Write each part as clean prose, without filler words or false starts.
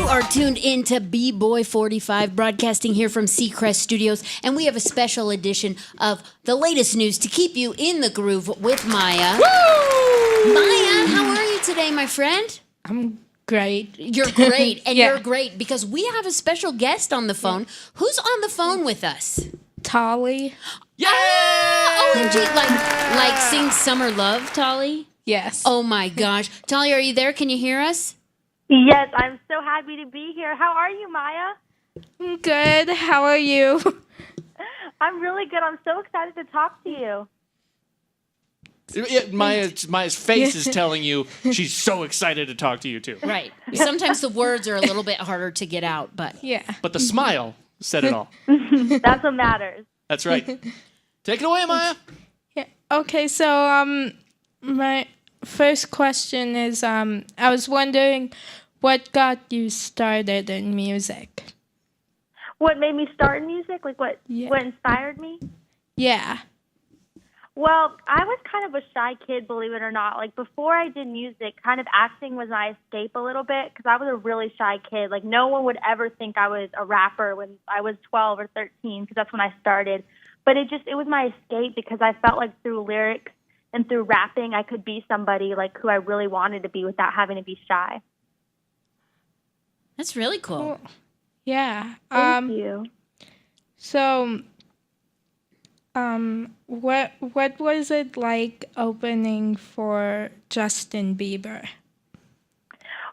are tuned in to B-Boy 45, broadcasting here from Seacrest Studios, and we have a special edition of the latest news to keep you in the groove with Maya. Woo! Maya, how are you today, my friend? I'm great. You're great, and Yeah. you're great because we have a special guest on the phone. Who's on the phone with us? Tolly? Yeah! OMG, like sing Summer Love, Tolly? Yes. Oh my gosh. Tolly, are you there? Can you hear us? Yes, I'm so happy to be here. How are you, Maya? I'm good. How are you? I'm really good. I'm so excited to talk to you. Maya's face is telling you she's so excited to talk to you too. Right. Sometimes the words are a little bit harder to get out, but Yeah. But the smile said it all. That's what matters. That's right. Take it away, Maya. Yeah. Okay, so my first question is I was wondering what got you started in music? What made me start in music? Like what inspired me? Yeah. Well, I was kind of a shy kid, believe it or not. Like before I did music, kind of acting was my escape a little bit because I was a really shy kid. Like no one would ever think I was a rapper when I was 12 or 13 because that's when I started. But it was my escape because I felt like through lyrics and through rapping I could be somebody like who I really wanted to be without having to be shy. that's really cool. Yeah. Thank you. So what was it like opening for Justin Bieber?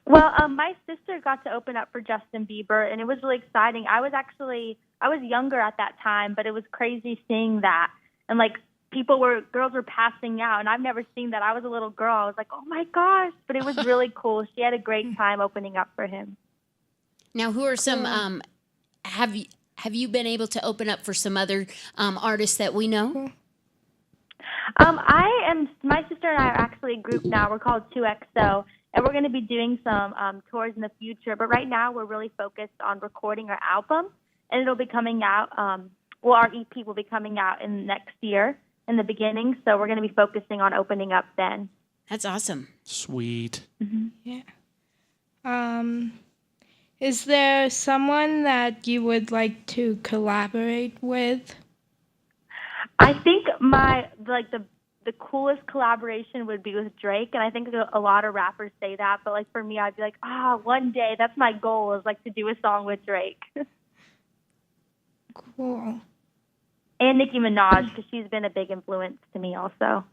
Well, my sister got to open up for Justin Bieber, and it was really exciting. I was younger at that time, but it was crazy seeing that. And like girls were passing out, and I've never seen that. I was a little girl. I was like, oh my gosh, but it was really cool. She had a great time opening up for him. Now, who are some, have you been able to open up for some other artists that we know? My sister and I are actually a group now. We're called 2XO, and we're going to be doing some tours in the future. But right now, we're really focused on recording our album, and it'll be coming out. Our EP will be coming out in next year in the beginning. So we're going to be focusing on opening up then. That's awesome. Sweet. Mm-hmm. Yeah. Is there someone that you would like to collaborate with? I think the coolest collaboration would be with Drake, and I think a lot of rappers say that, but like for me, I'd be like, one day that's my goal is like to do a song with Drake. Cool. And Nicki Minaj, because she's been a big influence to me also.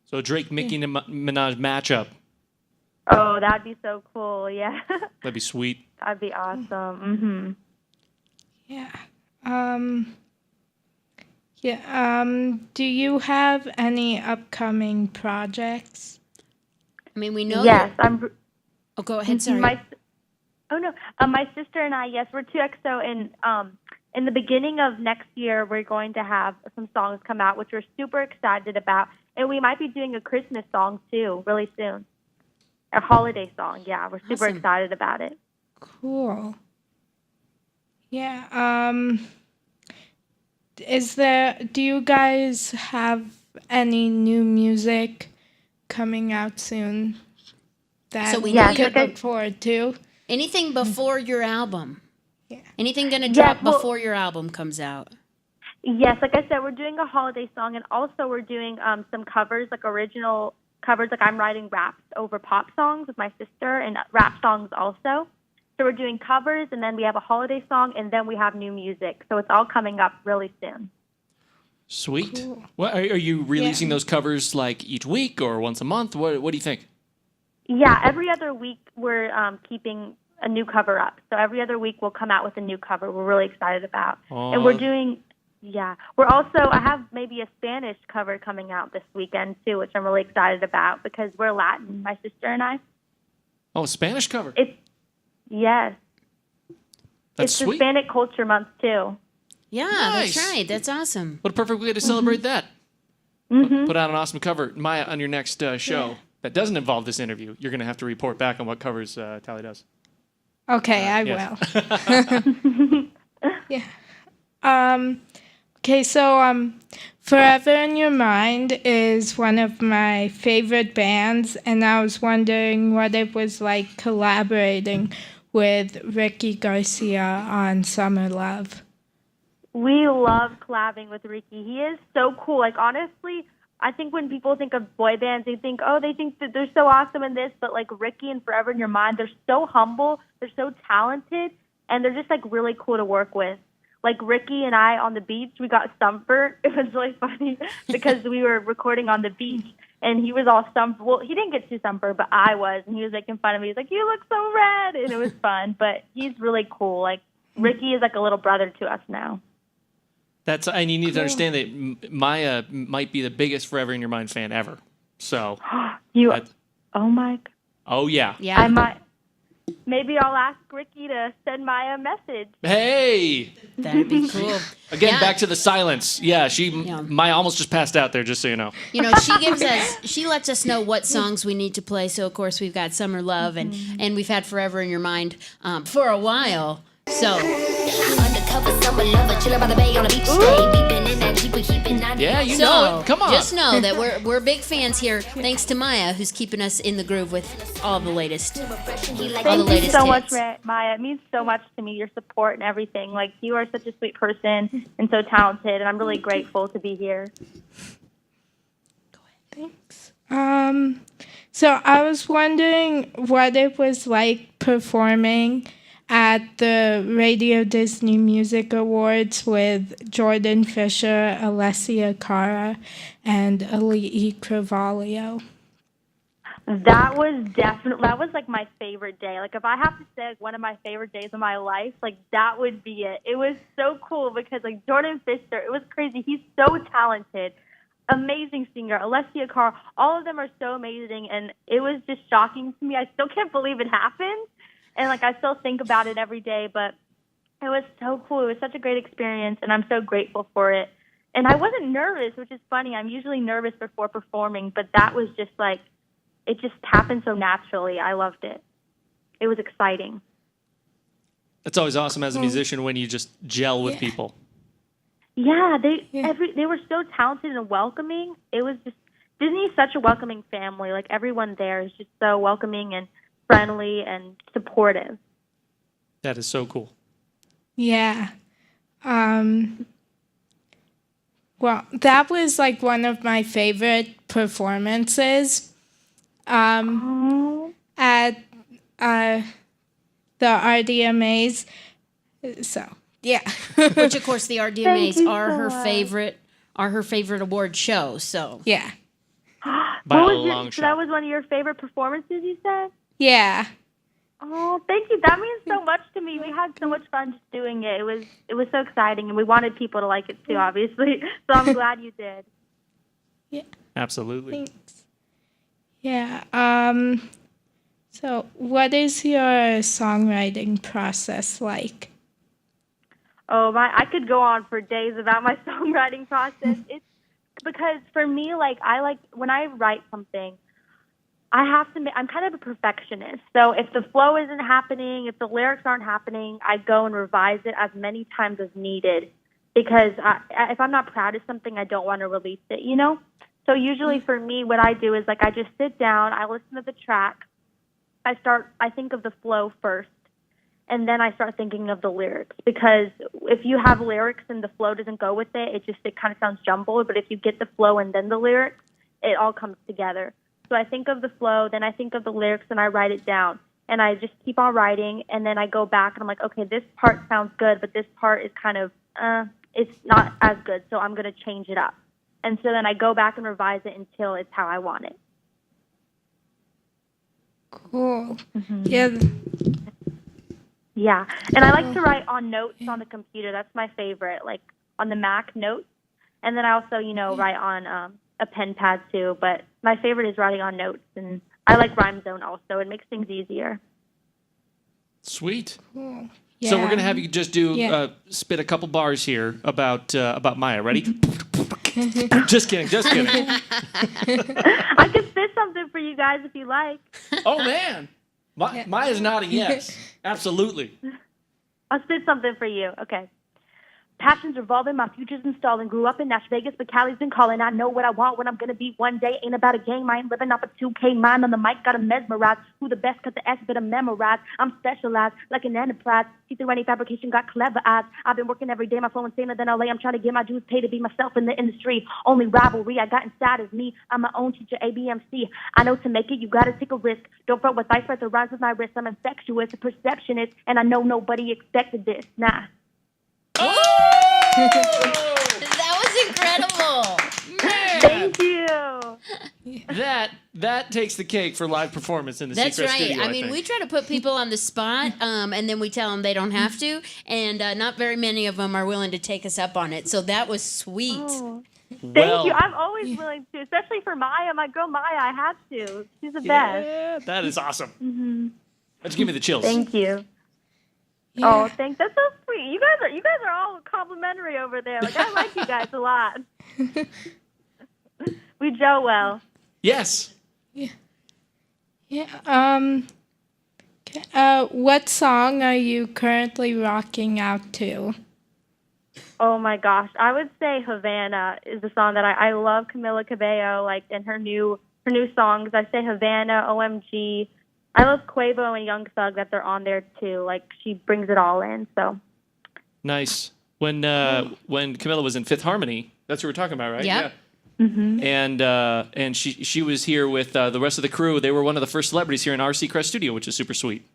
So Drake-Nicki Minaj matchup. Oh, that'd be so cool, yeah. That'd be sweet. That'd be awesome. Yeah. Do you have any upcoming projects? I mean, we know. Yes, Oh, go ahead. Sorry. My sister and I, yes, we're 2XO, and in the beginning of next year, we're going to have some songs come out, which we're super excited about, and we might be doing a Christmas song too, really soon. A holiday song, yeah. We're super excited about it. Cool. Yeah. Do you guys have any new music coming out soon that we could look forward to? Anything before your album? Yeah. Anything going to drop before your album comes out? Yes, like I said, we're doing a holiday song, and also we're doing some covers, like original covers. Like I'm writing raps over pop songs with my sister, and rap songs also. So we're doing covers, and then we have a holiday song, and then we have new music. So it's all coming up really soon. Sweet. Cool. Well, are you releasing those covers like each week or once a month? What do you think? Yeah, every other week we're keeping a new cover up. So every other week we'll come out with a new cover we're really excited about. And we're doing, I have maybe a Spanish cover coming out this weekend too, which I'm really excited about because we're Latin, my sister and I. Oh, a Spanish cover. Yes. That's it's sweet. Hispanic Culture Month too. Yeah, Nice. that's right. That's awesome. What a perfect way to celebrate that. Put out an awesome cover. Maya, on your next show that doesn't involve this interview, you're going to have to report back on what covers Tally does. Okay, I will. Yeah. Okay, so Forever in Your Mind is one of my favorite bands, and I was wondering what it was like collaborating with Ricky Garcia on Summer Love? We love collabing with Ricky. He is so cool. Like, honestly, I think when people think of boy bands, they think that they're so awesome in this, but like Ricky and Forever in Your Mind, they're so humble, they're so talented, and they're just like really cool to work with. Like Ricky and I on the beach, we got sunburned. It was really funny because we were recording on the beach, and he was all sunburned. Well, he didn't get too sunburned, but I was, and he was making fun of me. He's like, "You look so red," and it was fun. But he's really cool. Like Ricky is like a little brother to us now. And you need to understand that Maya might be the biggest Forever in Your Mind fan ever. So Oh my. Oh yeah. Yeah. I might. Maybe I'll ask Ricky to send Maya a message. Hey. That'd be cool. Again, back to the silence. Yeah, Maya almost just passed out there, just so you know. You know, she lets us know what songs we need to play. So of course we've got Summer Love and we've had Forever in Your Mind for a while. So undercover summer lover, chillin' by the bay on the beach day, beeping in that Jeep, we keeping 90. Yeah, you know it. Come on. Just know that we're big fans here, thanks to Maya, who's keeping us in the groove with all the latest. Thank you so much, Maya. It means so much to me, your support and everything. Like, you are such a sweet person and so talented, and I'm really grateful to be here. Thanks. So I was wondering what it was like performing at the Radio Disney Music Awards with Jordan Fisher, Alessia Cara, and Ali Carvalho. That was like my favorite day. Like, if I have to say like one of my favorite days of my life, like that would be it. It was so cool because like Jordan Fisher, it was crazy. He's so talented, amazing singer. Alessia Cara, all of them are so amazing, and it was just shocking to me. I still can't believe it happened. And, like, I still think about it every day, but it was so cool. It was such a great experience, and I'm so grateful for it. And I wasn't nervous, which is funny. I'm usually nervous before performing, but that was just, like, it just happened so naturally. I loved it. It was exciting. It's always awesome as a musician when you just gel with people. Yeah, they were so talented and welcoming. It was just, Disney is such a welcoming family. Like, everyone there is just so welcoming and friendly and supportive. That is so cool. Yeah. Well, that was like one of my favorite performances at the RDMAs. So, yeah. Which of course the RDMAs are her so favorite award show. So yeah. By a long shot. So that was one of your favorite performances, you said? Yeah. Oh, thank you. That means so much to me. We had so much fun just doing it. It was so exciting, and we wanted people to like it too, obviously. So I'm glad you did. Yeah. Absolutely. Thanks. Yeah. So what is your songwriting process like? Oh, I could go on for days about my songwriting process. It's because for me, like when I write something, I'm kind of a perfectionist. So if the flow isn't happening, if the lyrics aren't happening, I go and revise it as many times as needed because if I'm not proud of something, I don't want to release it, you know? So usually for me, what I do is like I just sit down, I listen to the track, I think of the flow first, and then I start thinking of the lyrics because if you have lyrics and the flow doesn't go with it, it kind of sounds jumbled. But if you get the flow and then the lyrics, it all comes together. So I think of the flow, then I think of the lyrics, and I write it down. And I just keep on writing, and then I go back, and I'm like, okay, this part sounds good, but this part is kind of, it's not as good, so I'm going to change it up. And so then I go back and revise it until it's how I want it. Cool. Mm-hmm. Yeah. Yeah. And I like to write on notes on the computer. That's my favorite, like on the Mac notes. And then I also, write on a pen pad too, but my favorite is writing on notes, and I like Rhyme Zone also. It makes things easier. Sweet. Cool. So we're Yeah. gonna have you just do spit a couple bars here about Maya. Ready? Just kidding. I can spit something for you guys if you like. Oh man, Maya's nodding yes, absolutely. I'll spit something for you. Okay. Passions revolving, my future's installing. Grew up in Las Vegas, but Cali's been calling. I know what I want, what I'm gonna be one day. Ain't about a game, I ain't living off a 2K mind. On the mic, gotta mesmerize. Who the best, cut the S, better memorize. I'm specialized, like an enterprise. See through any fabrication, got clever eyes. I've been working every day, my flow insaner than LA. I'm trying to get my dues paid to be myself in the industry. Only rivalry I got inside is me. I'm my own teacher, ABMC. I know to make it, you gotta take a risk. Don't front with ice, breath or rhymes with my wrist. I'm infectious, a perceptionist, and I know nobody expected this. Nah. That was incredible. Man, Thank you. that takes the cake for live performance in the That's Secret right. Studio. I mean, we try to put people on the spot, and then we tell them they don't have to, and not very many of them are willing to take us up on it. So that was sweet. Oh, thank well, you. I'm always willing to, especially for Maya, my girl Maya. I have to. She's the best. yeah, that is awesome. Mm-hmm. Let's give me the chills. Thank you. Yeah. Oh, thanks. That's so sweet. You guys are all complimentary over there. Like I like you guys a lot. We gel well. Yes. Yeah. What song are you currently rocking out to? Oh my gosh, I would say Havana is the song that I love. Camila Cabello, like, and her new songs. I say Havana, OMG. I love Quavo and Young Thug that they're on there too. Like she brings it all in. So Nice. When Camilla was in Fifth Harmony, that's what we're talking about, right? Yep. Yeah. Mm-hmm. And she was here with the rest of the crew. They were one of the first celebrities here in our Seacrest studio, which is super sweet.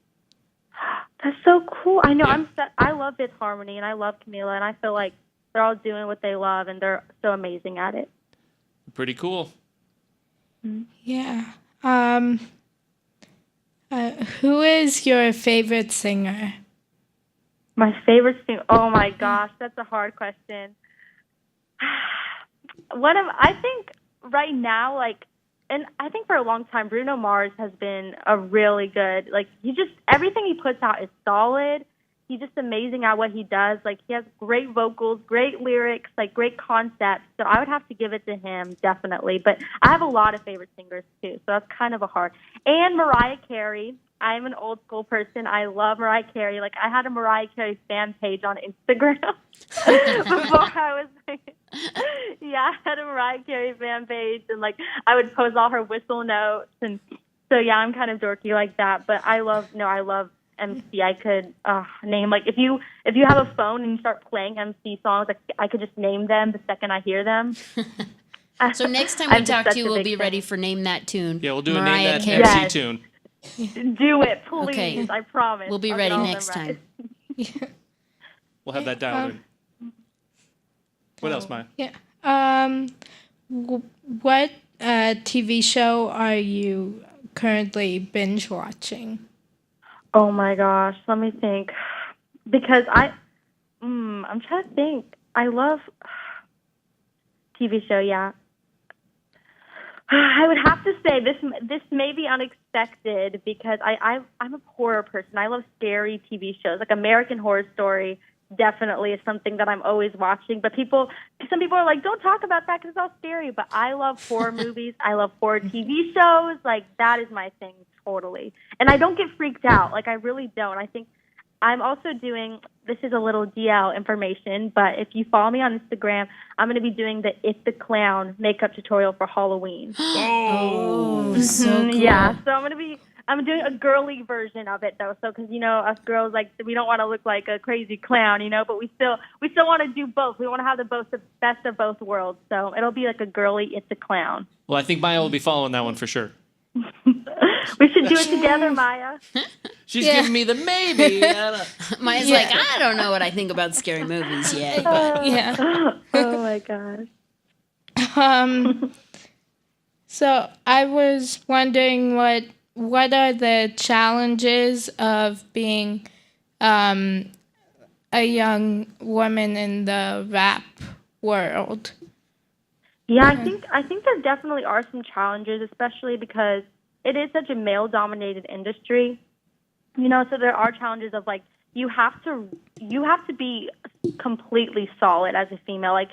that's so cool. I know. Yeah. I love Fifth Harmony and I love Camila and I feel like they're all doing what they love and they're so amazing at it. Pretty cool. Yeah. Who is your favorite singer? My favorite thing. Oh my gosh, that's a hard question. I think right now, like, and I think for a long time, Bruno Mars has been a really good, like, everything he puts out is solid. He's just amazing at what he does. Like, he has great vocals, great lyrics, like, great concepts. So I would have to give it to him, definitely. But I have a lot of favorite singers, too. So that's kind of a hard. And Mariah Carey. I'm an old school person. I love Mariah Carey. Like, I had a Mariah Carey fan page on Instagram before I was like, yeah, I had a Mariah Carey fan page, and like I would post all her whistle notes, and so yeah, I'm kind of dorky like that. But I love MC. I could name, like, if you have a phone and you start playing MC songs, like I could just name them the second I hear them. So next time we I'm just talk such to you, a we'll big be fan. ready for Name That Tune. Yeah, we'll do a Mariah Name That Carey. MC Yes. tune. Do it, please. Okay. I promise. We'll be I'll ready get all next them right. time. We'll have that dialed in. What else, Maya? Yeah. What TV show are you currently binge watching? Oh my gosh, let me think. Because I'm trying to think. I love TV show. Yeah. I would have to say this may be unexpected because I'm a horror person. I love scary TV shows. Like American Horror Story definitely is something that I'm always watching. But some people are like, don't talk about that because it's all scary. But I love horror movies. I love horror TV shows. Like, that is my thing, totally. And I don't get freaked out. Like, I really don't. I think I'm also doing, this is a little DL information, but if you follow me on Instagram, I'm going to be doing the It the Clown makeup tutorial for Halloween. Oh, so cool. Yeah, so I'm doing a girly version of it though. So, because us girls, like, we don't want to look like a crazy clown, but we still want to do both. We want to have the best of both worlds. So it'll be like a girly It's a Clown. Well, I think Maya will be following that one for sure. We should do it together, Maya. She's giving me the maybe. Maya's like, I don't know what I think about scary movies yet. But Yeah. Oh my gosh. So I was wondering what are the challenges of being a young woman in the rap world? Yeah, I think there definitely are some challenges, especially because it is such a male-dominated industry. So there are challenges of, like, you have to be completely solid as a female. Like,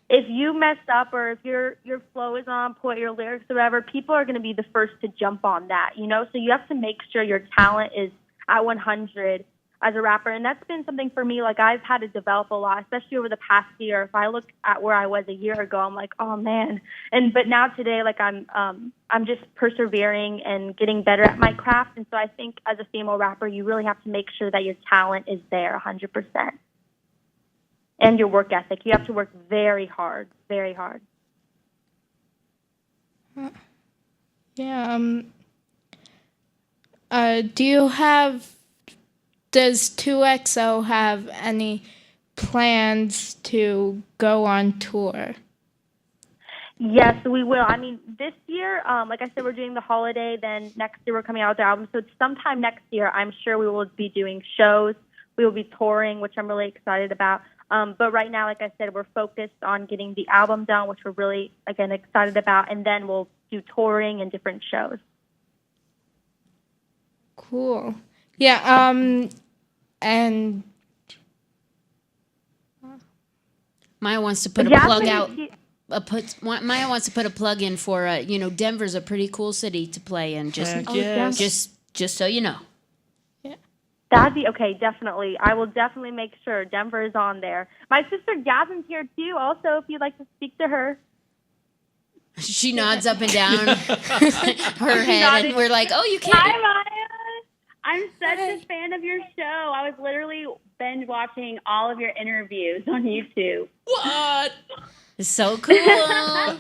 if you mess up or if your flow is on point, your lyrics or whatever, people are going to be the first to jump on that. So you have to make sure your talent is at 100. as a rapper. And that's been something for me, like I've had to develop a lot, especially over the past year. If I look at where I was a year ago, I'm like, oh man. But now today, like I'm just persevering and getting better at my craft. And so I think as a female rapper, you really have to make sure that your talent is there 100%. And your work ethic. You have to work very hard, very hard. Yeah. Does 2XO have any plans to go on tour? Yes, we will. I mean, this year, like I said, we're doing the holiday. Then next year, we're coming out with the album. So sometime next year, I'm sure we will be doing shows. We will be touring, which I'm really excited about. But right now, like I said, we're focused on getting the album done, which we're really, again, excited about. And then we'll do touring and different shows. Cool. Yeah. And Maya wants to put a plug out. Maya wants to put a plug in for Denver's a pretty cool city to play in. Just so you know. Yeah. That'd be okay. Definitely, I will definitely make sure Denver is on there. My sister Jasmine's here too. Also, if you'd like to speak to her. She nods up and down her head, and we're like, "Oh, you can't." Hi, Maya. I'm such a fan of your show. I was literally binge watching all of your interviews on YouTube. What? So cool. I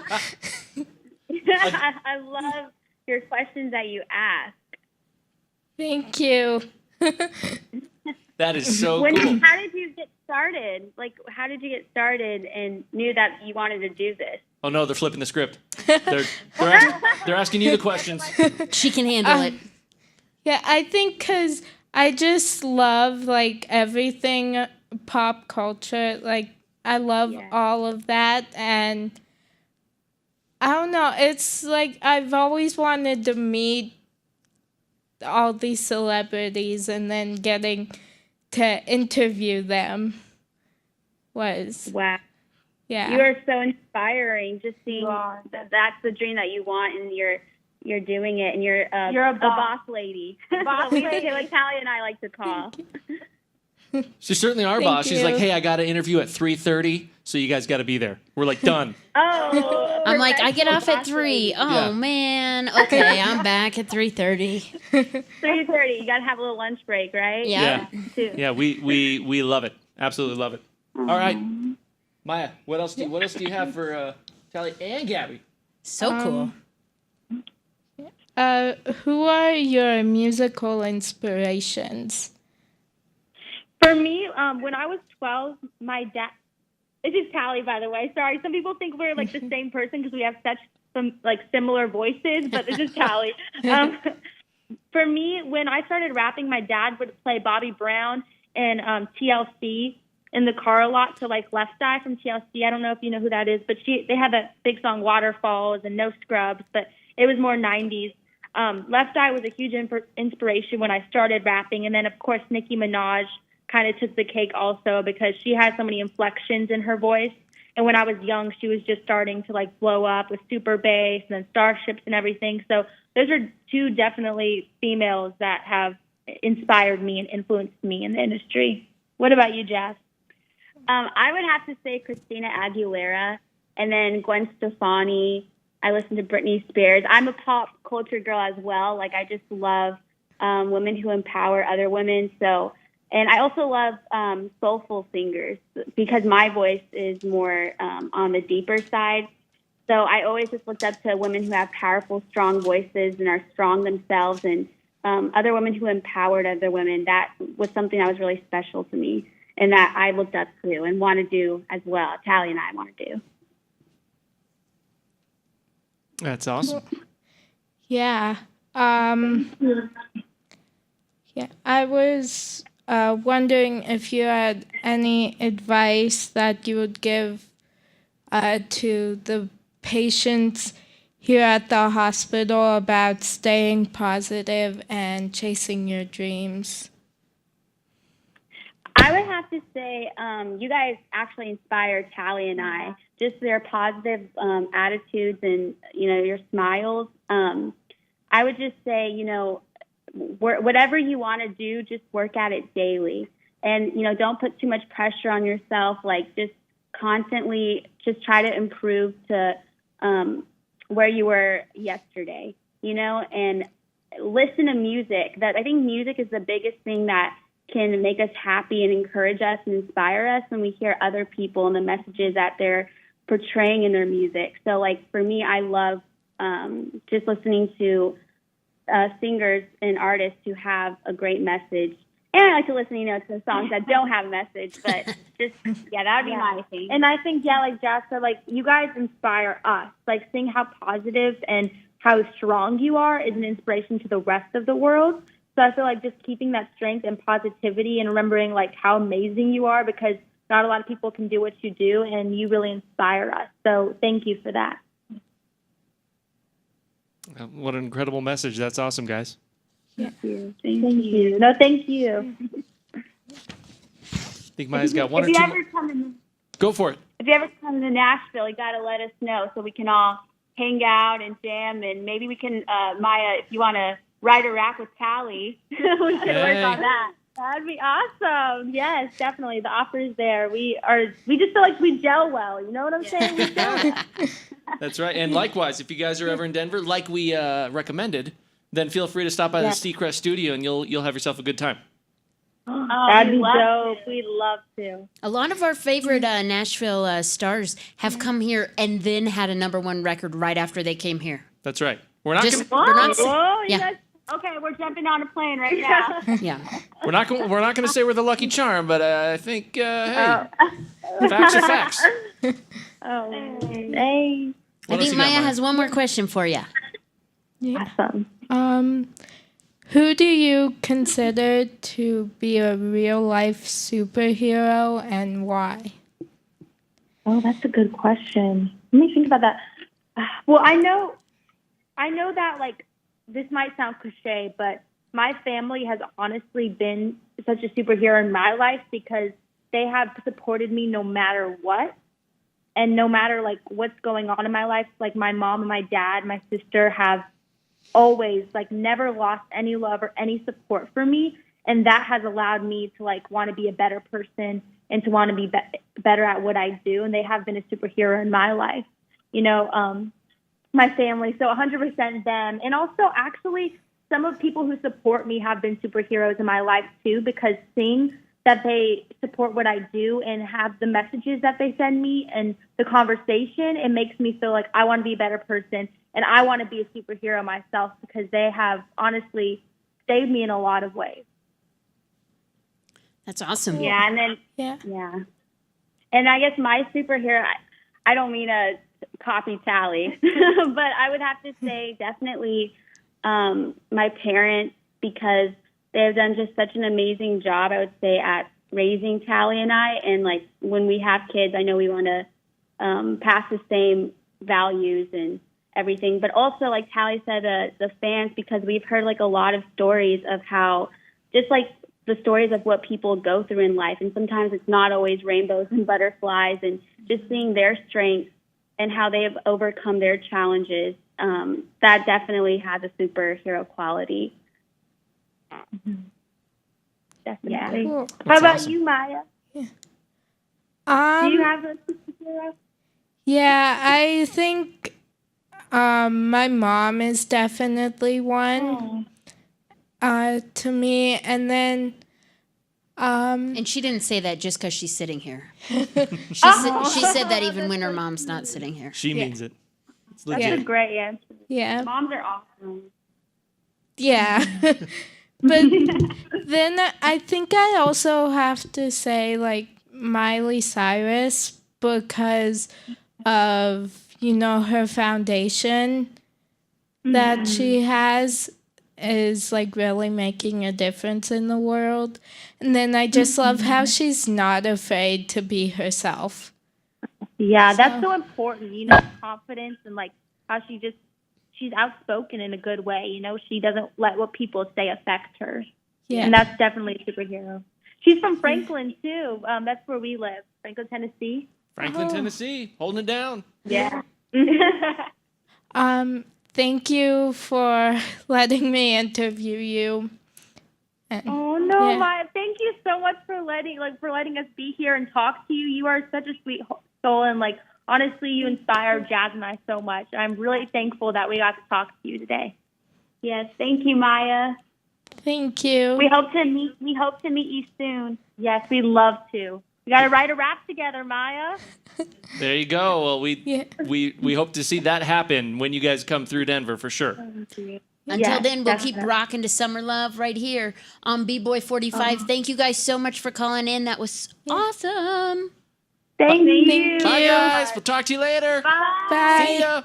love your questions that you ask. thank you. That is so cool. How did you get started? Like, how did you get started and knew that you wanted to do this? Oh no, they're flipping the script. They're asking you the questions. She can handle it. Yeah, I think because I just love, like, everything pop culture. Like, I love all of that. And I don't know. It's like I've always wanted to meet all these celebrities, and then getting to interview them was... Wow. Yeah. You are so inspiring. Just seeing that's the dream that you want, and you're doing it, and you're a boss lady. Boss lady, what Talia and I like to call. She's certainly our boss. She's like, hey, I got an interview at 3:30, so you guys got to be there. We're like, done. Oh, I'm like, I get off at 3. Oh Yeah. man. Okay, I'm back at 3:30. 3:30. You got to have a little lunch break, right? Yeah. Too. Yeah, we love it. Absolutely love it. All right, Maya, what else do you have for Tally and Gabby? So cool. Who are your musical inspirations? For me, when I was 12, my dad. This is Tally, by the way. Sorry, some people think we're like the same person because we have such similar voices, but this is Tally. For me, when I started rapping, my dad would play Bobby Brown and TLC in the car a lot. So like Left Eye from TLC. I don't know if you know who that is, but they had that big song Waterfalls and No Scrubs, but it was more 90s. Left Eye was a huge inspiration when I started rapping, and then of course Nicki Minaj kind of took the cake also because she has so many inflections in her voice. And when I was young, she was just starting to like blow up with super bass and then Starships and everything. So those are two definitely females that have inspired me and influenced me in the industry. What about you, Jess? I would have to say Christina Aguilera, and then Gwen Stefani. I listen to Britney Spears. I'm a pop culture girl as well. Like, I just love women who empower other women. So, and I also love soulful singers because my voice is more on the deeper side. So I always just looked up to women who have powerful, strong voices and are strong themselves, and other women who empowered other women. That was something that was really special to me and that I looked up to and want to do as well. Tally and I want to do. That's awesome. Yeah. Yeah. I was wondering if you had any advice that you would give to the patients here at the hospital about staying positive and chasing your dreams. I would have to say you guys actually inspire Tally and I. Just their positive attitudes and, your smiles. I would just say, whatever you want to do, just work at it daily. And, don't put too much pressure on yourself. Like, just constantly just try to improve to where you were yesterday, and listen to music. I think music is the biggest thing that can make us happy and encourage us and inspire us when we hear other people and the messages that they're portraying in their music. So, like, for me, I love just listening to singers and artists who have a great message. And I like to listen, to songs that don't have a message, but just, that would be my thing. And I think, like Jazz said, like, you guys inspire us. Like, seeing how positive and how strong you are is an inspiration to the rest of the world. So I feel like just keeping that strength and positivity and remembering, like, how amazing you are, because not a lot of people can do what you do, and you really inspire us. So thank you for that. What an incredible message. That's awesome, guys. Thank you. Thank you. No, thank you. I think Maya's got one or If two you more. ever come in, Go for it. if you ever come to Nashville, you got to let us know so we can all hang out and jam, and maybe we can, Maya, if you want to write a rap with Tally, we can work on that. That'd be awesome. Yes, definitely. The offer's there. We just feel like we gel well. You know what I'm saying? We gel. That's right. And likewise, if you guys are ever in Denver, like we recommended, then feel free to stop by the Seacrest studio, and you'll have yourself a good time. That'd be dope. We'd love to. A lot of our favorite Nashville stars have come here and then had a #1 record right after they came here. That's right. We're not Just- gonna, We're not- Whoa, you yeah. guys. Okay, we're jumping on a plane right now. Yeah. we're not going to say we're the lucky charm, but I think hey, facts are facts. Oh, hey. I What else think you got, Maya Maya? has one more question for you. Awesome. Who do you consider to be a real life superhero and why? Oh, that's a good question. Let me think about that. Well, I know that, like, this might sound cliche, but my family has honestly been such a superhero in my life because they have supported me no matter what. And no matter, like, what's going on in my life, like, my mom and my dad, my sister have always, like, never lost any love or any support for me. And that has allowed me to, like, want to be a better person and to want to be better at what I do. And they have been a superhero in my life, my family. So 100% them. And also, actually, some of people who support me have been superheroes in my life, too, because seeing that they support what I do and have the messages that they send me and the conversation, it makes me feel like I want to be a better person and I want to be a superhero myself because they have honestly saved me in a lot of ways. That's awesome. Yeah, and then yeah. And I guess my superhero, I don't mean to copy Tally, but I would have to say definitely my parents, because they have done just such an amazing job, I would say, at raising Tally and I. And, like, when we have kids, I know we want to pass the same values and everything. But also, like Tally said, the fans, because we've heard, like, a lot of stories of how just, like, the stories of what people go through in life. And sometimes it's not always rainbows and butterflies, and just seeing their strengths and how they have overcome their challenges, that definitely has a superhero quality. Definitely. Cool. How about awesome. you, Maya? Do you have a superhero? Yeah, I think my mom is definitely one to me. And then And she didn't say that just because she's sitting here. She said that even when her mom's not sitting here. She means it. It's That's legit. a great answer. yeah. Moms are awesome. Yeah. But then I think I also have to say, like, Miley Cyrus, because of, her foundation that she has is, like, really making a difference in the world. And then I just love how she's not afraid to be herself. Yeah, that's so important, confidence and, like, how she's outspoken in a good way, she doesn't let what people say affect her. Yeah. And that's definitely a superhero. She's from Franklin, too. That's where we live, Franklin, Tennessee. Franklin, Tennessee, holding it down. Yeah. thank you for letting me interview you. And, Oh no, yeah. Maya! Thank you so much for letting us be here and talk to you. You are such a sweet soul, and honestly, you inspire Jasmine and I so much. I'm really thankful that we got to talk to you today. Yes, thank you, Maya. Thank you. We hope to meet you soon. Yes, we'd love to. We got to write a rap together, Maya. There you go. Well, we hope to see that happen when you guys come through Denver for sure. Until Yes, then, we'll keep definitely. rocking to Summer Love right here on B-Boy 45. Thank you guys so much for calling in. That was awesome. Thank you. Thank Bye, you. guys. We'll talk to you later. Bye. Bye. See ya.